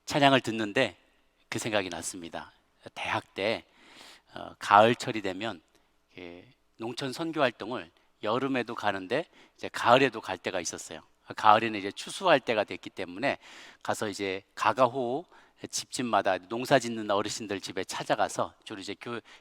찬양을 듣는데 그 생각이 났습니다. 대학 때 가을철이 되면 농촌 선교 활동을 여름에도 가는데 이제 가을에도 갈 때가 있었어요. 가을에는 이제 추수할 때가 됐기 때문에 가서 이제 가가호호 집집마다 농사 짓는 어르신들 집에 찾아가서 주로 이제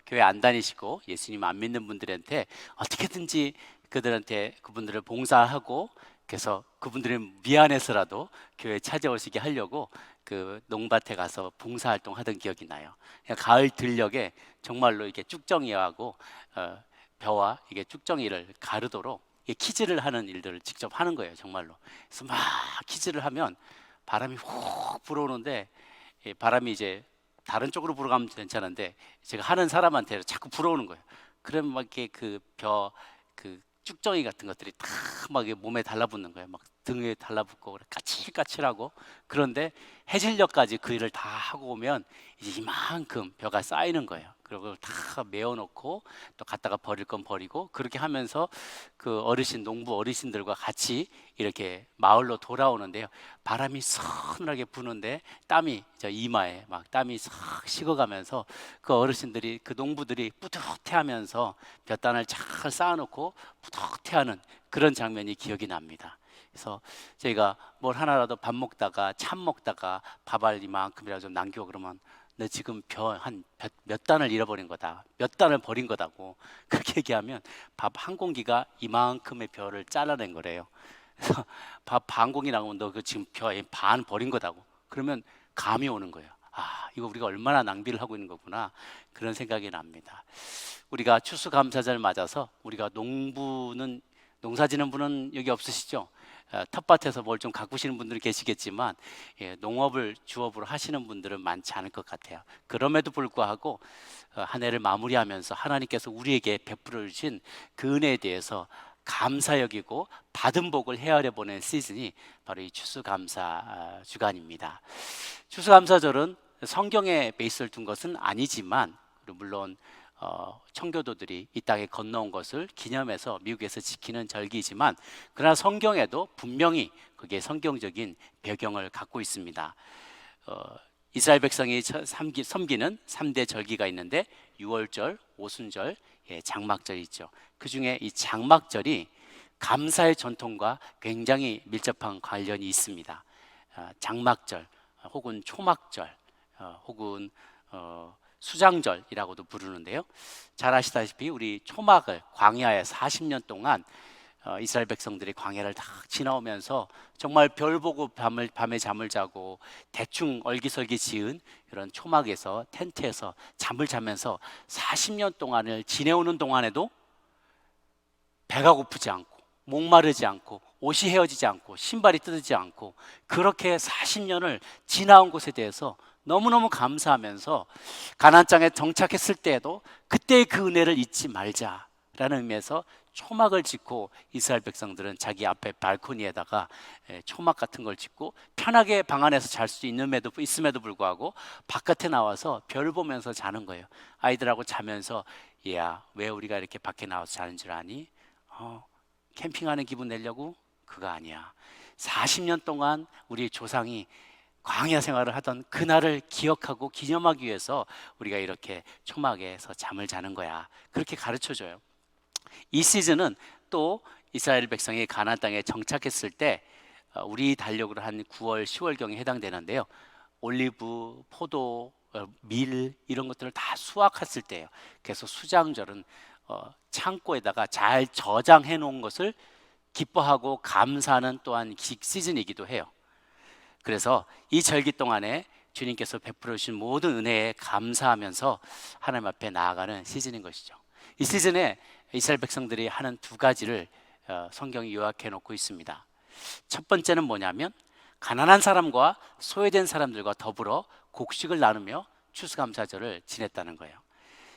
교회 안 다니시고 예수님 안 믿는 분들한테 어떻게든지 그분들을 봉사하고, 그래서 그분들이 미안해서라도 교회 찾아오시게 하려고 그 농밭에 가서 봉사활동 하던 기억이 나요. 그냥 가을 들녘에 정말로 이렇게 쭉정이하고 벼와 이게 쭉정이를 가르도록 키즈를 하는 일들을 직접 하는 거예요, 정말로. 그래서 막 키즈를 하면 바람이 훅 불어오는데, 바람이 이제 다른 쪽으로 불어가면 괜찮은데 제가 하는 사람한테 자꾸 불어오는 거예요. 그러면 막 이렇게 그 쭉정이 같은 것들이 다 막 몸에 달라붙는 거예요. 막 등에 달라붙고 까칠까칠하고. 그런데 해질녘까지 그 일을 다 하고 오면 이제 이만큼 벼가 쌓이는 거예요. 그리고 다 메워놓고 또 갖다가 버릴 건 버리고, 그렇게 하면서 그 농부 어르신들과 같이 이렇게 마을로 돌아오는데요. 바람이 서늘하게 부는데 땀이 저 이마에 막 땀이 싹 식어가면서 그 어르신들이, 그 농부들이 뿌듯해하면서 볕단을 잘 쌓아놓고 뿌듯해하는 그런 장면이 기억이 납니다. 그래서 저희가 뭘 하나라도 밥 먹다가 참 먹다가 밥알 이만큼이라도 좀 남기고 그러면 너 지금 몇 단을 잃어버린 거다, 몇 단을 버린 거다고 그렇게 얘기하면 밥 한 공기가 이만큼의 벼를 잘라낸 거래요. 그래서 밥 반 공기 나오면 너 그 지금 벼 반 버린 거다고. 그러면 감이 오는 거예요. 아, 이거 우리가 얼마나 낭비를 하고 있는 거구나, 그런 생각이 납니다. 우리가 추수감사절 맞아서 우리가 농사지는 분은 여기 없으시죠? 텃밭에서 뭘 좀 가꾸시는 분들이 계시겠지만 농업을 주업으로 하시는 분들은 많지 않을 것 같아요. 그럼에도 불구하고 한 해를 마무리하면서 하나님께서 우리에게 베풀어 주신 그 은혜에 대해서 감사 여기고 받은 복을 헤아려 보낸 시즌이 바로 이 추수감사 주간입니다. 추수감사절은 성경에 베이스를 둔 것은 아니지만, 물론 청교도들이 이 땅에 건너온 것을 기념해서 미국에서 지키는 절기이지만, 그러나 성경에도 분명히 그게 성경적인 배경을 갖고 있습니다. 이스라엘 백성이 섬기는 3대 절기가 있는데 유월절, 오순절, 장막절이 있죠. 그 중에 이 장막절이 감사의 전통과 굉장히 밀접한 관련이 있습니다. 장막절 혹은 초막절 혹은 수장절이라고도 부르는데요. 잘 아시다시피 우리 초막을 광야에 40년 동안 이스라엘 백성들이 광야를 다 지나오면서 정말 별 보고 밤에 잠을 자고 대충 얼기설기 지은 이런 초막에서, 텐트에서 잠을 자면서 40년 동안을 지내오는 동안에도 배가 고프지 않고 목마르지 않고 옷이 헤어지지 않고 신발이 뜯어지지 않고 그렇게 40년을 지나온 것에 대해서 너무너무 감사하면서 가나안 땅에 정착했을 때에도 그때의 그 은혜를 잊지 말자라는 의미에서 초막을 짓고, 이스라엘 백성들은 자기 앞에 발코니에다가 초막 같은 걸 짓고 편하게 방 안에서 잘 수 있음에도 불구하고 바깥에 나와서 별 보면서 자는 거예요. 아이들하고 자면서 얘야, 왜 우리가 이렇게 밖에 나와서 자는 줄 아니? 캠핑하는 기분 내려고? 그거 아니야. 40년 동안 우리 조상이 광야 생활을 하던 그날을 기억하고 기념하기 위해서 우리가 이렇게 초막에서 잠을 자는 거야, 그렇게 가르쳐줘요. 이 시즌은 또 이스라엘 백성이 가나안 땅에 정착했을 때 우리 달력으로 한 9월, 10월경에 해당되는데요. 올리브, 포도, 밀 이런 것들을 다 수확했을 때예요. 그래서 수장절은 창고에다가 잘 저장해 놓은 것을 기뻐하고 감사하는 또한 시즌이기도 해요. 그래서 이 절기 동안에 주님께서 베풀어 주신 모든 은혜에 감사하면서 하나님 앞에 나아가는 시즌인 것이죠. 이 시즌에 이스라엘 백성들이 하는 두 가지를 성경이 요약해 놓고 있습니다. 첫 번째는 뭐냐면 가난한 사람과 소외된 사람들과 더불어 곡식을 나누며 추수감사절을 지냈다는 거예요.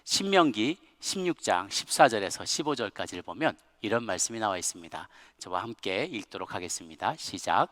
신명기 16장 14절에서 15절까지를 보면 이런 말씀이 나와 있습니다. 저와 함께 읽도록 하겠습니다. 시작.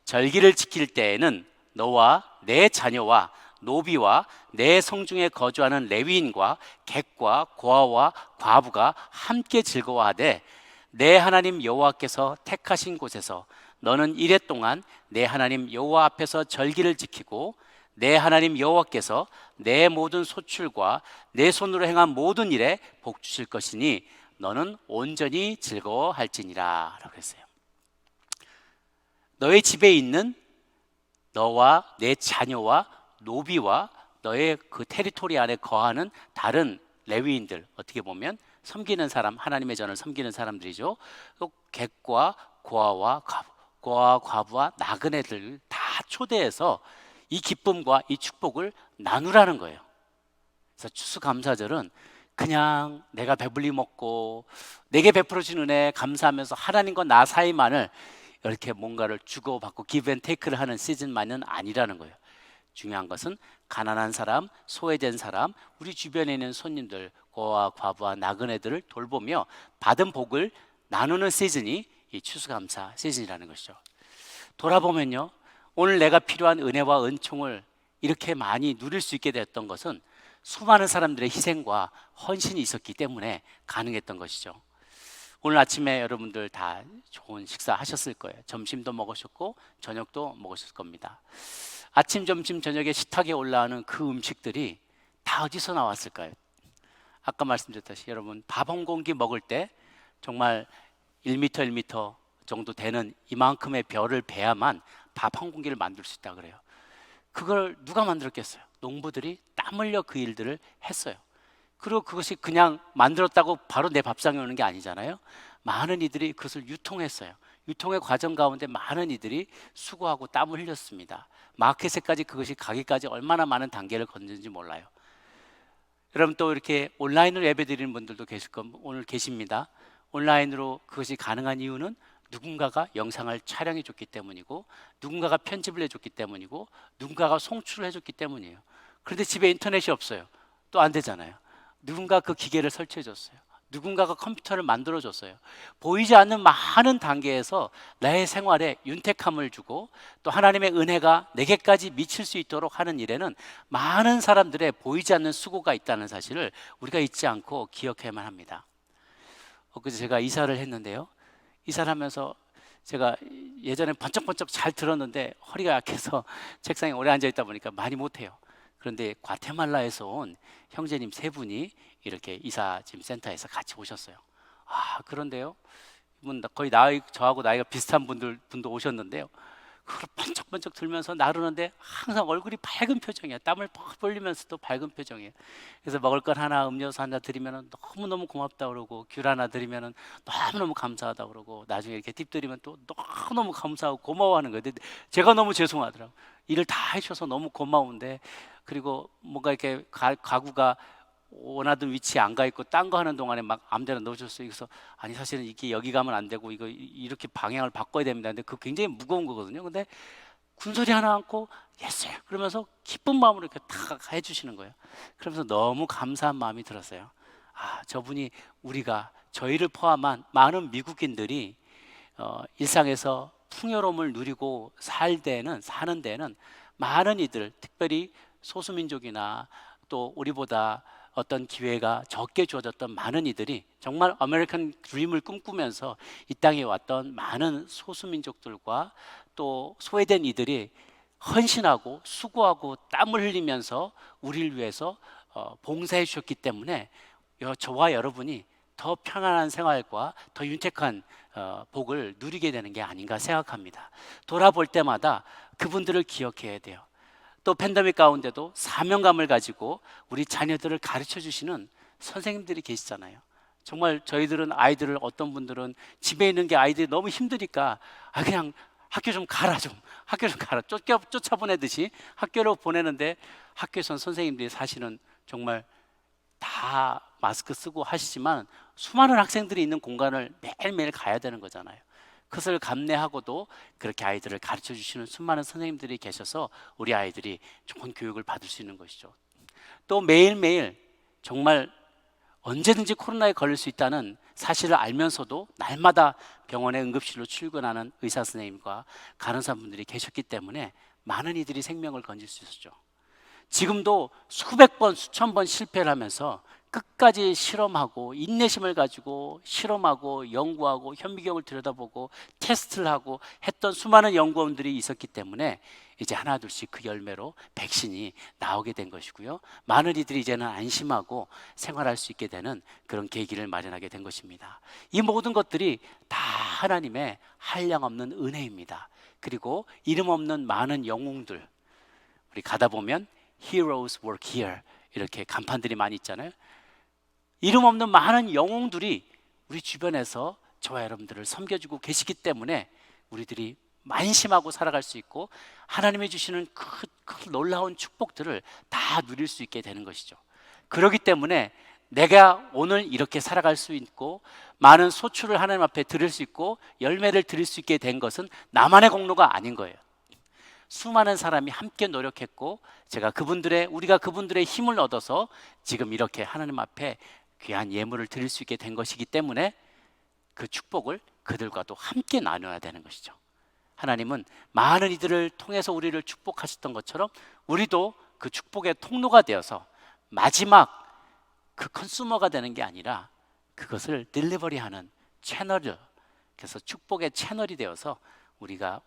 절기를 지킬 때에는 너와 내 자녀와 노비와 내 성중에 거주하는 레위인과 객과 고아와 과부가 함께 즐거워하되, 내 하나님 여호와께서 택하신 곳에서 너는 이레 동안 내 하나님 여호와 앞에서 절기를 지키고 내 하나님 여호와께서 내 모든 소출과 내 손으로 행한 모든 일에 복 주실 것이니 너는 온전히 즐거워할지니라 라고 했어요. 너의 집에 있는 너와 내 자녀와 노비와 너의 그 테리토리 안에 거하는 다른 레위인들, 어떻게 보면 섬기는 사람, 하나님의 전을 섬기는 사람들이죠. 또 객과 고아와 과부, 고아와 과부와 나그네들 다 초대해서 이 기쁨과 이 축복을 나누라는 거예요. 그래서 추수감사절은 그냥 내가 배불리 먹고 내게 베풀어진 은혜에 감사하면서 하나님과 나 사이만을 이렇게 뭔가를 주고받고 기브 앤 테이크를 하는 시즌만은 아니라는 거예요. 중요한 것은 가난한 사람, 소외된 사람, 우리 주변에 있는 손님들, 고아와 과부와 나그네들을 돌보며 받은 복을 나누는 시즌이 이 추수감사 시즌이라는 것이죠. 돌아보면요, 오늘 내가 필요한 은혜와 은총을 이렇게 많이 누릴 수 있게 됐던 것은 수많은 사람들의 희생과 헌신이 있었기 때문에 가능했던 것이죠. 오늘 아침에 여러분들 다 좋은 식사 하셨을 거예요. 점심도 먹으셨고 저녁도 먹으셨을 겁니다. 아침, 점심, 저녁에 식탁에 올라오는 그 음식들이 다 어디서 나왔을까요? 아까 말씀드렸다시피 여러분, 밥 한 공기 먹을 때 정말 1m, 1m 정도 되는 이만큼의 벼를 베야만 밥 한 공기를 만들 수 있다 그래요. 그걸 누가 만들었겠어요? 농부들이 땀 흘려 그 일들을 했어요. 그리고 그것이 그냥 만들었다고 바로 내 밥상에 오는 게 아니잖아요. 많은 이들이 그것을 유통했어요. 유통의 과정 가운데 많은 이들이 수고하고 땀을 흘렸습니다. 마켓에까지 그것이 가기까지 얼마나 많은 단계를 거쳤는지 몰라요. 여러분, 또 이렇게 온라인으로 예배드리는 분들도 계실 겁니다. 오늘 계십니다. 온라인으로 그것이 가능한 이유는 누군가가 영상을 촬영해 줬기 때문이고, 누군가가 편집을 해줬기 때문이고, 누군가가 송출을 해줬기 때문이에요. 그런데 집에 인터넷이 없어요. 또 안 되잖아요. 누군가 그 기계를 설치해 줬어요. 누군가가 컴퓨터를 만들어 줬어요. 보이지 않는 많은 단계에서 나의 생활에 윤택함을 주고 또 하나님의 은혜가 내게까지 미칠 수 있도록 하는 일에는 많은 사람들의 보이지 않는 수고가 있다는 사실을 우리가 잊지 않고 기억해야만 합니다. 그래서 제가 이사를 했는데요, 이사를 하면서 제가 예전에 번쩍번쩍 잘 들었는데 허리가 약해서 책상에 오래 앉아 있다 보니까 많이 못해요. 그런데 과테말라에서 온 형제님 세 분이 이렇게 이사짐 센터에서 같이 오셨어요. 그런데요, 이분 거의 저하고 나이가 비슷한 분도 오셨는데요, 그걸 번쩍번쩍 들면서 나르는데 항상 얼굴이 밝은 표정이에요. 땀을 퍽 흘리면서도 밝은 표정이에요. 그래서 먹을 것 하나, 음료수 하나 드리면 너무너무 고맙다 그러고, 귤 하나 드리면 너무너무 감사하다 그러고, 나중에 이렇게 팁 드리면 또 너무너무 감사하고 고마워하는 거예요. 근데 제가 너무 죄송하더라고요. 일을 다 해주셔서 너무 고마운데, 그리고 뭔가 이렇게 가구가 원하던 위치에 안 가 있고 딴 거 하는 동안에 막 아무데나 넣어줬어요. 그래서 아니, 사실은 이게 여기 가면 안 되고 이거 이렇게 방향을 바꿔야 됩니다. 근데 그 굉장히 무거운 거거든요. 근데 군소리 하나 않고 했어요. 그러면서 기쁜 마음으로 이렇게 다 해주시는 거예요. 그러면서 너무 감사한 마음이 들었어요. 저분이, 우리가 저희를 포함한 많은 미국인들이 일상에서 풍요로움을 누리고 사는 데는 많은 이들, 특별히 소수민족이나 또 우리보다 어떤 기회가 적게 주어졌던 많은 이들이 정말 아메리칸 드림을 꿈꾸면서 이 땅에 왔던 많은 소수민족들과 또 소외된 이들이 헌신하고 수고하고 땀을 흘리면서 우리를 위해서 봉사해 주셨기 때문에 저와 여러분이 더 편안한 생활과 더 윤택한 복을 누리게 되는 게 아닌가 생각합니다. 돌아볼 때마다 그분들을 기억해야 돼요. 또 팬데믹 가운데도 사명감을 가지고 우리 자녀들을 가르쳐 주시는 선생님들이 계시잖아요. 정말 저희들은 아이들을, 어떤 분들은 집에 있는 게 아이들이 너무 힘드니까 그냥 학교 좀 가라, 쫓아보내듯이 학교로 보내는데, 학교에선 선생님들이 사실은 정말 다 마스크 쓰고 하시지만 수많은 학생들이 있는 공간을 매일매일 가야 되는 거잖아요. 그것을 감내하고도 그렇게 아이들을 가르쳐 주시는 수많은 선생님들이 계셔서 우리 아이들이 좋은 교육을 받을 수 있는 것이죠. 또 매일매일 정말 언제든지 코로나에 걸릴 수 있다는 사실을 알면서도 날마다 병원의 응급실로 출근하는 의사 선생님과 간호사분들이 계셨기 때문에 많은 이들이 생명을 건질 수 있었죠. 지금도 수백 번, 수천 번 실패를 하면서 끝까지 실험하고 인내심을 가지고 실험하고 연구하고 현미경을 들여다보고 테스트를 하고 했던 수많은 연구원들이 있었기 때문에 이제 하나둘씩 그 열매로 백신이 나오게 된 것이고요. 많은 이들이 이제는 안심하고 생활할 수 있게 되는 그런 계기를 마련하게 된 것입니다. 이 모든 것들이 다 하나님의 한량없는 은혜입니다. 그리고 이름 없는 많은 영웅들, 우리 가다 보면 Heroes work here 이렇게 간판들이 많이 있잖아요. 이름 없는 많은 영웅들이 우리 주변에서 저와 여러분들을 섬겨주고 계시기 때문에 우리들이 만심하고 살아갈 수 있고 하나님이 주시는 그 놀라운 축복들을 다 누릴 수 있게 되는 것이죠. 그렇기 때문에 내가 오늘 이렇게 살아갈 수 있고 많은 소출을 하나님 앞에 드릴 수 있고 열매를 드릴 수 있게 된 것은 나만의 공로가 아닌 거예요. 수많은 사람이 함께 노력했고 우리가 그분들의 힘을 얻어서 지금 이렇게 하나님 앞에 귀한 예물을 드릴 수 있게 된 것이기 때문에 그 축복을 그들과도 함께 나눠야 되는 것이죠. 하나님은 많은 이들을 통해서 우리를 축복하셨던 것처럼 우리도 그 축복의 통로가 되어서 마지막 그 컨슈머가 되는 게 아니라 그것을 딜리버리하는 채널을, 그래서 축복의 채널이 되어서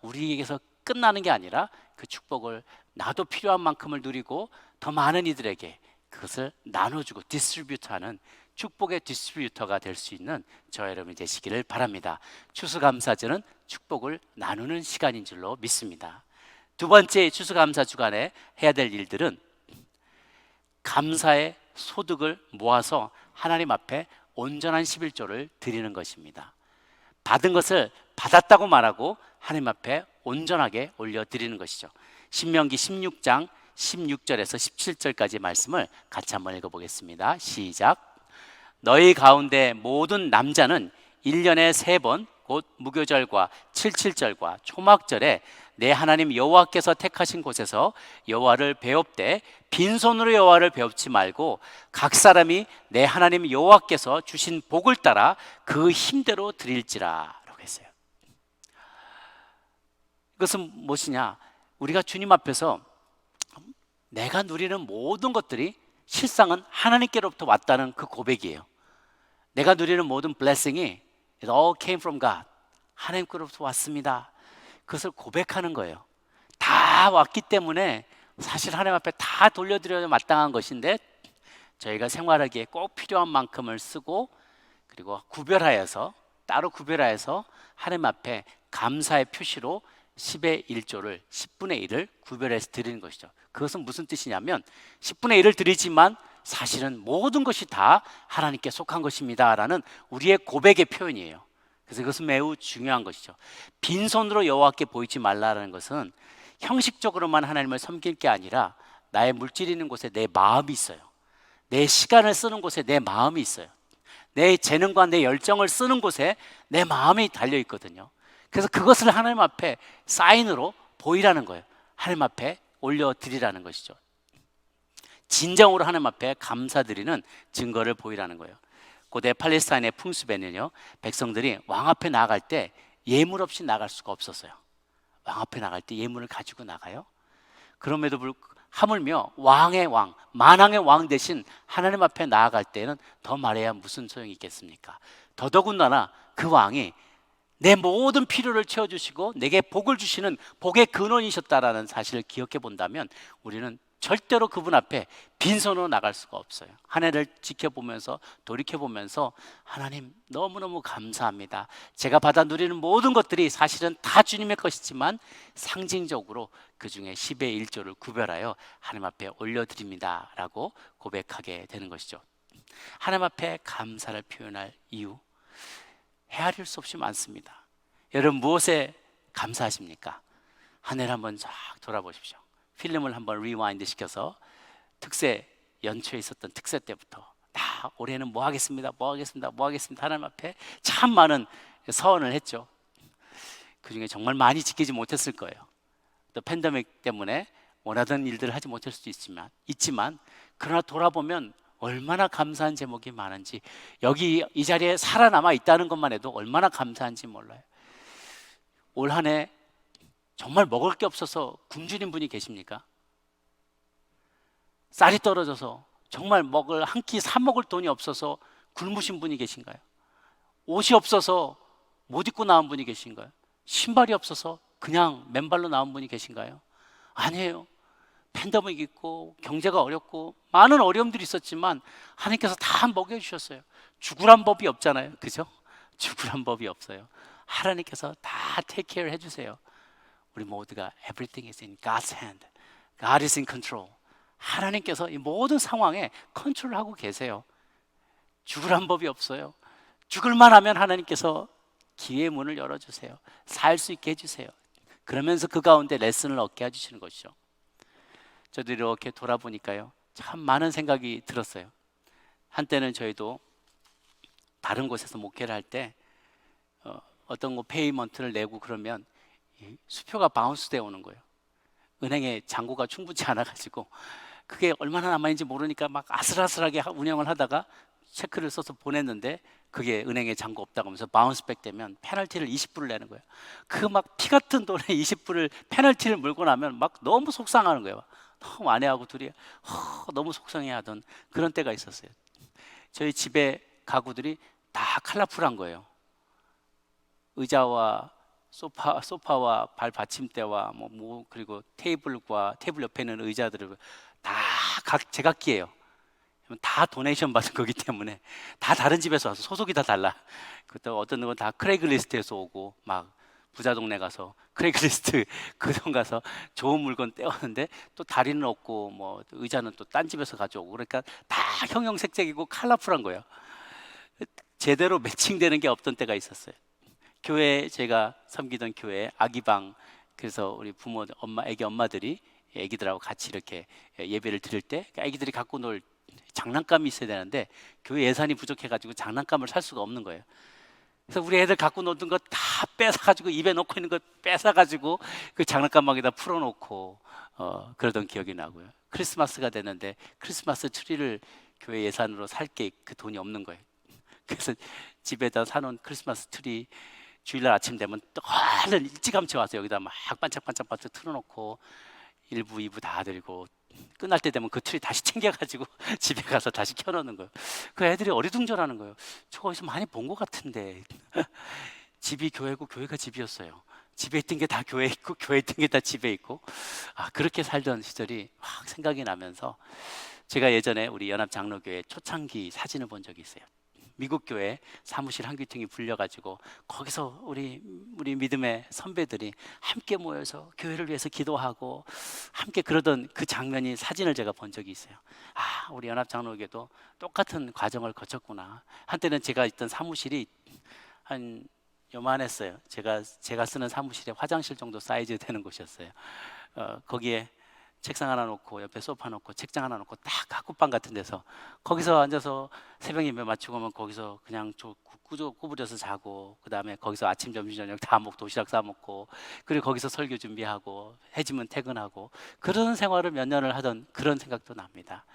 우리에게서 끝나는 게 아니라 그 축복을 나도 필요한 만큼을 누리고 더 많은 이들에게 그것을 나눠주고 디스트리뷰트하는 축복의 디스트리뷰터가 될 수 있는 저와 여러분이 되시기를 바랍니다. 추수감사절은 축복을 나누는 시간인 줄로 믿습니다. 두 번째 추수감사 주간에 해야 될 일들은 감사의 소득을 모아서 하나님 앞에 온전한 11조를 드리는 것입니다. 받은 것을 받았다고 말하고 하나님 앞에 온전하게 올려드리는 것이죠. 신명기 16장 16절에서 17절까지 말씀을 같이 한번 읽어보겠습니다. 시작. 너희 가운데 모든 남자는 1년에 3번 곧 무교절과 칠칠절과 초막절에 내 하나님 여호와께서 택하신 곳에서 여호와를 배웁되 빈손으로 여호와를 배웁지 말고 각 사람이 내 하나님 여호와께서 주신 복을 따라 그 힘대로 드릴지라 라고 했어요. 이것은 무엇이냐? 우리가 주님 앞에서 내가 누리는 모든 것들이 실상은 하나님께로부터 왔다는 그 고백이에요. 내가 누리는 모든 blessing이 It all came from God. 하나님께로부터 왔습니다. 그것을 고백하는 거예요. 다 왔기 때문에 사실 하나님 앞에 다 돌려드려야 마땅한 것인데 저희가 생활하기에 꼭 필요한 만큼을 쓰고 그리고 따로 구별하여서 하나님 앞에 감사의 표시로 10의 1조를 10분의 1을 구별해서 드리는 것이죠. 그것은 무슨 뜻이냐면 10분의 1을 드리지만 사실은 모든 것이 다 하나님께 속한 것입니다 라는 우리의 고백의 표현이에요. 그래서 이것은 매우 중요한 것이죠. 빈손으로 여호와께 보이지 말라는 것은 형식적으로만 하나님을 섬길 게 아니라 나의 물질 있는 곳에 내 마음이 있어요. 내 시간을 쓰는 곳에 내 마음이 있어요. 내 재능과 내 열정을 쓰는 곳에 내 마음이 달려 있거든요. 그래서 그것을 하나님 앞에 사인으로 보이라는 거예요. 하나님 앞에 올려드리라는 것이죠. 진정으로 하나님 앞에 감사드리는 증거를 보이라는 거예요. 고대 팔레스타인의 풍습에는요, 백성들이 왕 앞에 나아갈 때 예물 없이 나갈 수가 없었어요. 왕 앞에 나갈 때 예물을 가지고 나가요. 그럼에도 하물며 왕의 왕, 만왕의 왕 대신 하나님 앞에 나아갈 때는 더 말해야 무슨 소용이 있겠습니까? 더더군다나 그 왕이 내 모든 필요를 채워주시고 내게 복을 주시는 복의 근원이셨다라는 사실을 기억해 본다면 우리는 절대로 그분 앞에 빈손으로 나갈 수가 없어요. 한 해를 지켜보면서 돌이켜보면서 하나님 너무너무 감사합니다. 제가 받아 누리는 모든 것들이 사실은 다 주님의 것이지만 상징적으로 그 중에 10의 1조를 구별하여 하나님 앞에 올려드립니다 라고 고백하게 되는 것이죠. 하나님 앞에 감사를 표현할 이유 헤아릴 수 없이 많습니다. 여러분 무엇에 감사하십니까? 한 해를 한번 쫙 돌아보십시오. 필름을 한번 리와인드 시켜서 특세 연초에 있었던 특세 때부터 다 올해는 뭐 하겠습니다 하나님 앞에 참 많은 서원을 했죠. 그 중에 정말 많이 지키지 못했을 거예요. 또 팬데믹 때문에 원하던 일들을 하지 못할 수도 있지만 그러나 돌아보면 얼마나 감사한 제목이 많은지, 여기 이 자리에 살아남아 있다는 것만 해도 얼마나 감사한지 몰라요. 올 한 해 정말 먹을 게 없어서 굶주린 분이 계십니까? 쌀이 떨어져서 정말 한 끼 사 먹을 돈이 없어서 굶으신 분이 계신가요? 옷이 없어서 못 입고 나온 분이 계신가요? 신발이 없어서 그냥 맨발로 나온 분이 계신가요? 아니에요. 팬데믹이 있고 경제가 어렵고 많은 어려움들이 있었지만 하나님께서 다 먹여주셨어요. 죽으란 법이 없잖아요, 그죠? 죽으란 법이 없어요. 하나님께서 다 take care 해주세요. 우리 모두가 everything is in God's hand. God is in control. 하나님께서 이 모든 상황에 컨트롤하고 계세요. 죽으란 법이 없어요. 죽을만 하면 하나님께서 기회의 문을 열어주세요. 살 수 있게 해주세요. 그러면서 그 가운데 레슨을 얻게 해주시는 것이죠. 저도 이렇게 돌아보니까요, 참 많은 생각이 들었어요. 한때는 저희도 다른 곳에서 목회를 할 때 어떤 거 페이먼트를 내고 그러면 수표가 바운스 되어 오는 거예요. 은행에 잔고가 충분치 않아가지고 그게 얼마나 남아있는지 모르니까 막 아슬아슬하게 운영을 하다가 체크를 써서 보냈는데 그게 은행에 잔고 없다고 하면서 바운스백 되면 페널티를 20불을 내는 거예요. 그 막 피 같은 돈에 20불을 페널티를 물고 나면 막 너무 속상하는 거예요. 너무 아내하고 둘이 너무 속상해하던 그런 때가 있었어요. 저희 집에 가구들이 다 컬러풀한 거예요. 의자와 소파와 발 받침대와 그리고 테이블과 테이블 옆에 있는 의자들을 다 각 제각기예요. 다 도네이션 받은 거기 때문에 다 다른 집에서 와서 소속이 다 달라. 그때 어떤 건 다 크레이글리스트에서 오고 막 부자 동네 가서 크레이글리스트 그 돈 가서 좋은 물건 떼었는데 또 다리는 없고 뭐 의자는 또 딴 집에서 가져오고 그러니까 다 형형색색이고 컬러풀한 거예요. 제대로 매칭되는 게 없던 때가 있었어요. 교회 제가 섬기던 교회 아기방 그래서 우리 부모 애기 엄마들이 애기들하고 같이 이렇게 예배를 드릴 때 애기들이 갖고 놀 장난감이 있어야 되는데 교회 예산이 부족해가지고 장난감을 살 수가 없는 거예요. 그래서 우리 애들 갖고 놀던 거 다 뺏어가지고 입에 넣고 있는 거 뺏어가지고 그 장난감막에다 풀어놓고 그러던 기억이 나고요. 크리스마스가 됐는데 크리스마스 트리를 교회 예산으로 살 게 그 돈이 없는 거예요. 그래서 집에다 사놓은 크리스마스 트리 주일날 아침 되면 또 얼른 일찌감치 와서 여기다 막 반짝반짝 틀어놓고 1부, 2부 다 드리고 끝날 때 되면 그 트리 다시 챙겨가지고 집에 가서 다시 켜놓는 거예요. 그 애들이 어리둥절하는 거예요. 저거 어디서 많이 본 것 같은데 집이 교회고 교회가 집이었어요. 집에 있던 게 다 교회에 있고 교회에 있던 게 다 집에 있고 그렇게 살던 시절이 확 생각이 나면서 제가 예전에 우리 연합장로교회 초창기 사진을 본 적이 있어요. 미국 교회 사무실 한 귀퉁이 불려가지고 거기서 우리 믿음의 선배들이 함께 모여서 교회를 위해서 기도하고 함께 그러던 그 장면이 사진을 제가 본 적이 있어요. 우리 연합장로교회도 똑같은 과정을 거쳤구나. 한때는 제가 있던 사무실이 한 요만했어요. 제가 쓰는 사무실에 화장실 정도 사이즈 되는 곳이었어요. 거기에 책상 하나 놓고 옆에 소파 놓고 책장 하나 놓고 딱 학구방 같은 데서 거기서 앉아서 새벽 예배 마치고 오면 거기서 그냥 구부려서 자고 그 다음에 거기서 아침 점심 저녁 다 먹고 도시락 싸 먹고 그리고 거기서 설교 준비하고 해지면 퇴근하고 그런 생활을 몇 년을 하던 그런 생각도 납니다.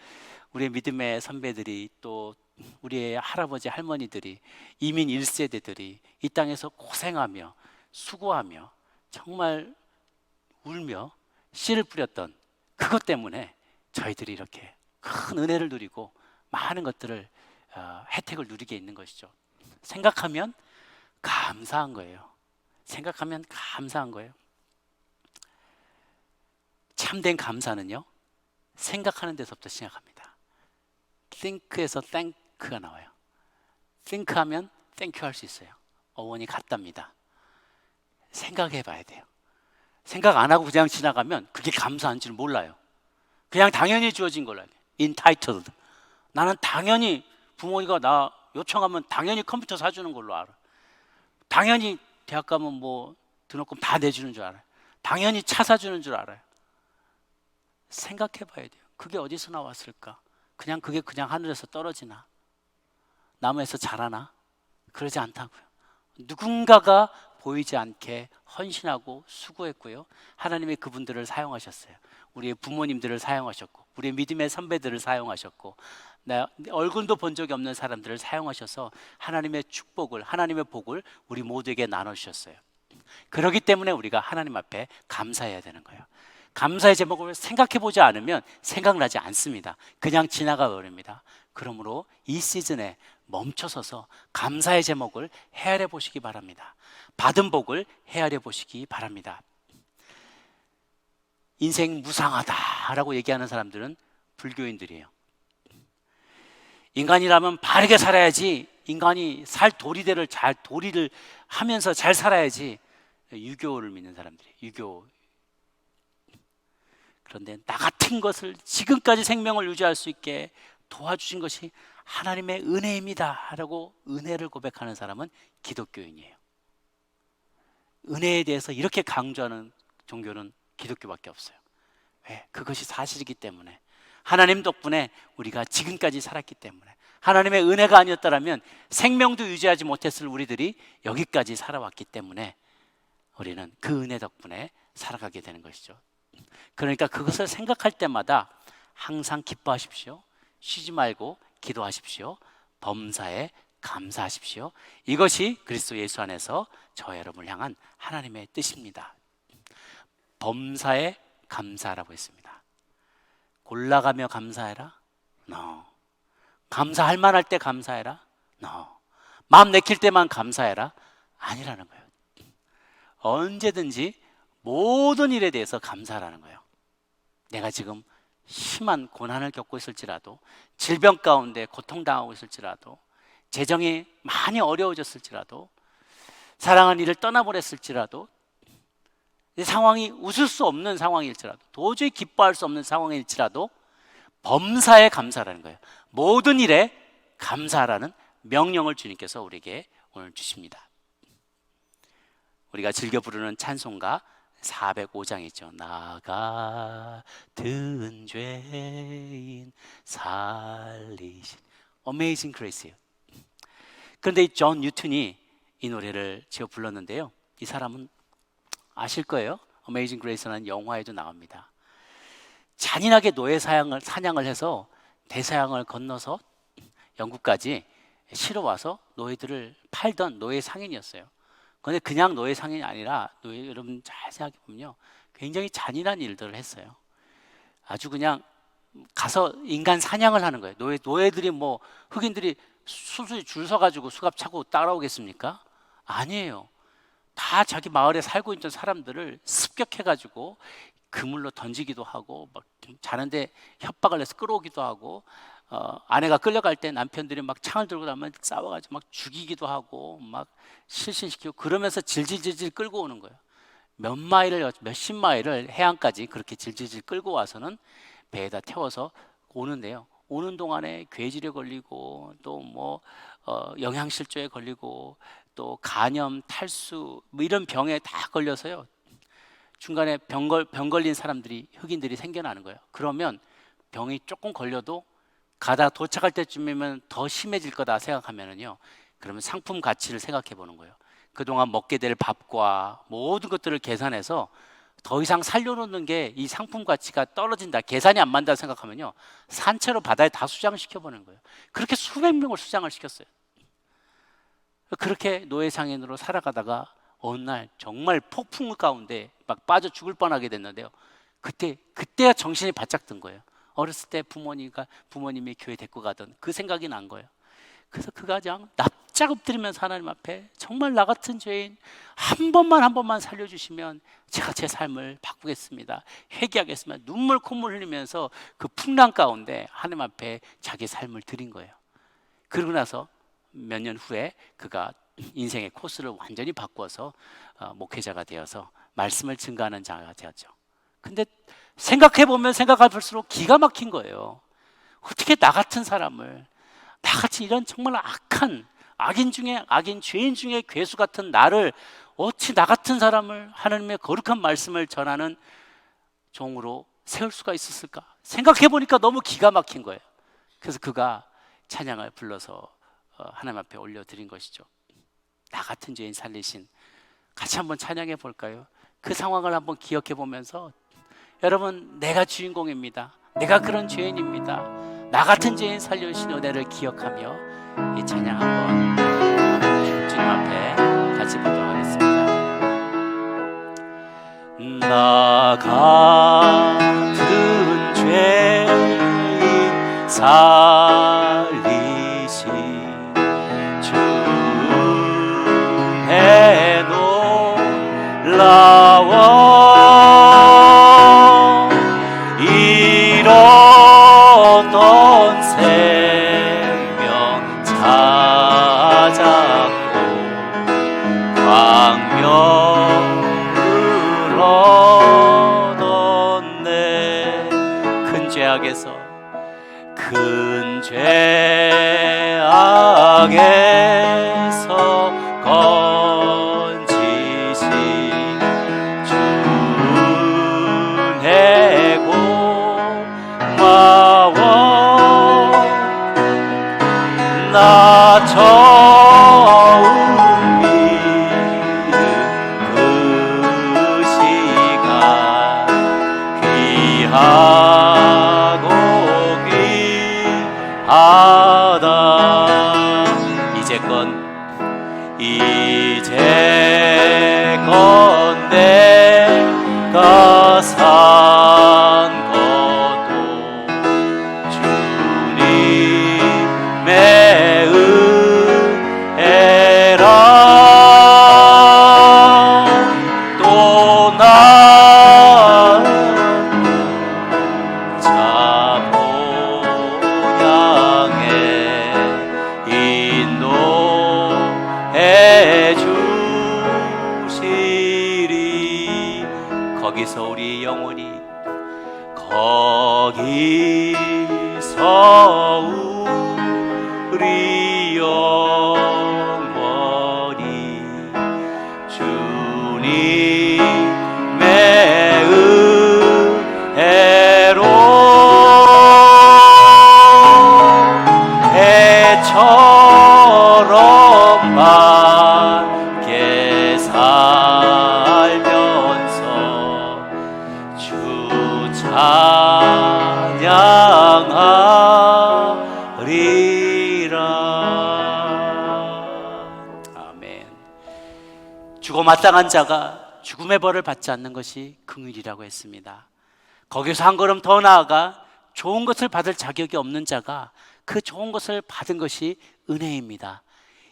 우리의 믿음의 선배들이 또 우리의 할아버지 할머니들이 이민 1세대들이 이 땅에서 고생하며 수고하며 정말 울며 씨를 뿌렸던 그것 때문에 저희들이 이렇게 큰 은혜를 누리고 많은 것들을 혜택을 누리게 있는 것이죠. 생각하면 감사한 거예요. 생각하면 감사한 거예요. 참된 감사는요, 생각하는 데서부터 시작합니다. think에서 thank가 나와요. think 하면 thank you 할 수 있어요. 어원이 같답니다. 생각해 봐야 돼요. 생각 안 하고 그냥 지나가면 그게 감사한 줄 몰라요. 그냥 당연히 주어진 걸로 알아요. entitled. 나는 당연히 부모가 나 요청하면 당연히 컴퓨터 사주는 걸로 알아. 당연히 대학 가면 뭐 등록금 다 내주는 줄 알아요. 당연히 차 사주는 줄 알아요. 생각해 봐야 돼요. 그게 어디서 나왔을까? 그게 그냥 하늘에서 떨어지나? 나무에서 자라나? 그러지 않다고요. 누군가가 보이지 않게 헌신하고 수고했고요. 하나님의 그분들을 사용하셨어요. 우리의 부모님들을 사용하셨고 우리의 믿음의 선배들을 사용하셨고 얼굴도 본 적이 없는 사람들을 사용하셔서 하나님의 축복을 하나님의 복을 우리 모두에게 나눠주셨어요. 그렇기 때문에 우리가 하나님 앞에 감사해야 되는 거예요. 감사의 제목을 생각해 보지 않으면 생각나지 않습니다. 그냥 지나가 버립니다. 그러므로 이 시즌에 멈춰서서 감사의 제목을 헤아려 보시기 바랍니다. 받은 복을 헤아려 보시기 바랍니다. 인생 무상하다라고 얘기하는 사람들은 불교인들이에요. 인간이라면 바르게 살아야지, 인간이 살 도리대를 잘 도리를 하면서 잘 살아야지, 유교를 믿는 사람들이에요. 유교. 그런데 나 같은 것을 지금까지 생명을 유지할 수 있게 도와주신 것이 하나님의 은혜입니다 라고 은혜를 고백하는 사람은 기독교인이에요. 은혜에 대해서 이렇게 강조하는 종교는 기독교밖에 없어요. 왜? 그것이 사실이기 때문에. 하나님 덕분에 우리가 지금까지 살았기 때문에. 하나님의 은혜가 아니었다면 생명도 유지하지 못했을 우리들이 여기까지 살아왔기 때문에 우리는 그 은혜 덕분에 살아가게 되는 것이죠. 그러니까 그것을 생각할 때마다 항상 기뻐하십시오. 쉬지 말고 기도하십시오. 범사에 감사하십시오. 이것이 그리스도 예수 안에서 저와 여러분을 향한 하나님의 뜻입니다. 범사에 감사라고 했습니다. 골라가며 감사해라? No. 감사할 만할 때 감사해라? No. 마음 내킬 때만 감사해라? 아니라는 거예요. 언제든지 모든 일에 대해서 감사하라는 거예요. 내가 지금 심한 고난을 겪고 있을지라도, 질병 가운데 고통당하고 있을지라도, 재정이 많이 어려워졌을지라도, 사랑하는 이를 떠나버렸을지라도, 이 상황이 웃을 수 없는 상황일지라도, 도저히 기뻐할 수 없는 상황일지라도 범사에 감사라는 거예요. 모든 일에 감사하라는 명령을 주님께서 우리에게 오늘 주십니다. 우리가 즐겨 부르는 찬송가 405장이죠. 나 같은 죄인 살리신 Amazing Grace예요. 그런데 이 존 뉴턴이 이 노래를 지어 불렀는데요, 이 사람은 아실 거예요. Amazing Grace라는 영화에도 나옵니다. 잔인하게 노예 사냥을 해서 대서양을 건너서 영국까지 실어와서 노예들을 팔던 노예 상인이었어요. 그런데 그냥 노예 상인이 아니라, 여러분 잘 생각해 보면요, 굉장히 잔인한 일들을 했어요. 아주 그냥 가서 인간 사냥을 하는 거예요. 노예들이 뭐 흑인들이 수술이 줄 서가지고 수갑 차고 따라오겠습니까? 아니에요. 다 자기 마을에 살고 있던 사람들을 습격해가지고 그물로 던지기도 하고, 막 자는데 협박을 해서 끌어오기도 하고, 아내가 끌려갈 때 남편들이 막 창을 들고 나면 싸워가지고 막 죽이기도 하고, 막 실신시키고, 그러면서 질질질질 끌고 오는 거예요. 몇십 마일을 해안까지 그렇게 질질질 끌고 와서는 배에다 태워서 오는데요, 오는 동안에 괴질에 걸리고, 또 뭐 영양실조에 걸리고, 또 간염, 탈수 뭐 이런 병에 다 걸려서요, 중간에 병 걸린 사람들이, 흑인들이 생겨나는 거예요. 그러면 병이 조금 걸려도 가다 도착할 때쯤이면 더 심해질 거다 생각하면은요, 그러면 상품 가치를 생각해 보는 거예요. 그동안 먹게 될 밥과 모든 것들을 계산해서 더 이상 살려놓는 게 이 상품 가치가 떨어진다, 계산이 안 맞는다 생각하면요, 산채로 바다에 다 수장시켜 보는 거예요. 그렇게 수백 명을 수장을 시켰어요. 그렇게 노예 상인으로 살아가다가 어느 날 정말 폭풍 가운데 막 빠져 죽을 뻔하게 됐는데요, 그때야 정신이 바짝 든 거예요. 어렸을 때 부모님이 교회 데리고 가던 그 생각이 난 거예요. 그래서 그가 그냥 납작 엎드리면서 하나님 앞에, 정말 나 같은 죄인 한 번만 살려주시면 제가 제 삶을 바꾸겠습니다, 회개하겠습니다, 눈물 콧물 흘리면서 그 풍랑 가운데 하나님 앞에 자기 삶을 드린 거예요. 그러고 나서 몇 년 후에 그가 인생의 코스를 완전히 바꿔서 목회자가 되어서 말씀을 증거하는 자가 되었죠. 근데 생각해보면 생각할수록 기가 막힌 거예요. 어떻게 나 같은 사람을, 나같이 이런 정말 악한 악인 중에 악인, 죄인 중에 괴수 같은 나를, 어찌 나 같은 사람을 하나님의 거룩한 말씀을 전하는 종으로 세울 수가 있었을까? 생각해보니까 너무 기가 막힌 거예요. 그래서 그가 찬양을 불러서 하나님 앞에 올려드린 것이죠. 나 같은 죄인 살리신, 같이 한번 찬양해 볼까요? 그 상황을 한번 기억해 보면서, 여러분, 내가 주인공입니다, 내가 그런 죄인입니다, 나 같은 죄인 살려주신 은혜를 기억하며 이 찬양 한번 주님 앞에 같이 부르도록 하겠습니다. 나 같은 죄인 살리신 해 놀라워 죄악에서 큰 죄악에서 건지신 주의 고마워. 나 처음 믿은 그 시간 귀하고 귀하다. 이제건 내가 산 것도 주님의 은혜라. 또 나은 자 모양의 인도해 주시리. 거기서 우리 영혼이 거기서 우리 영혼이 주님의 은혜로 해처럼 밝게 살면서 주 찬양하리라. 아멘. 죽어 마땅한 자가 죽음의 벌을 받지 않는 것이 긍휼이라고 했습니다. 거기서 한 걸음 더 나아가 좋은 것을 받을 자격이 없는 자가 그 좋은 것을 받은 것이 은혜입니다.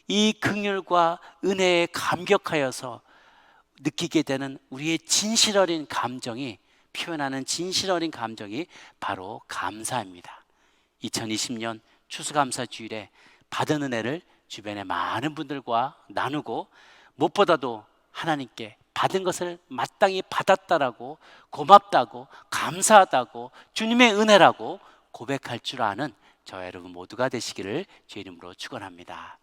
이 긍휼과 은혜에 감격하여서 느끼게 되는 우리의 진실 어린 감정이, 표현하는 진실 어린 감정이 바로 감사입니다. 2020년 추수감사 주일에 받은 은혜를 주변의 많은 분들과 나누고, 무엇보다도 하나님께 받은 것을 마땅히 받았다라고, 고맙다고, 감사하다고, 주님의 은혜라고 고백할 줄 아는 저 여러분 모두가 되시기를 주의 이름으로 축원합니다.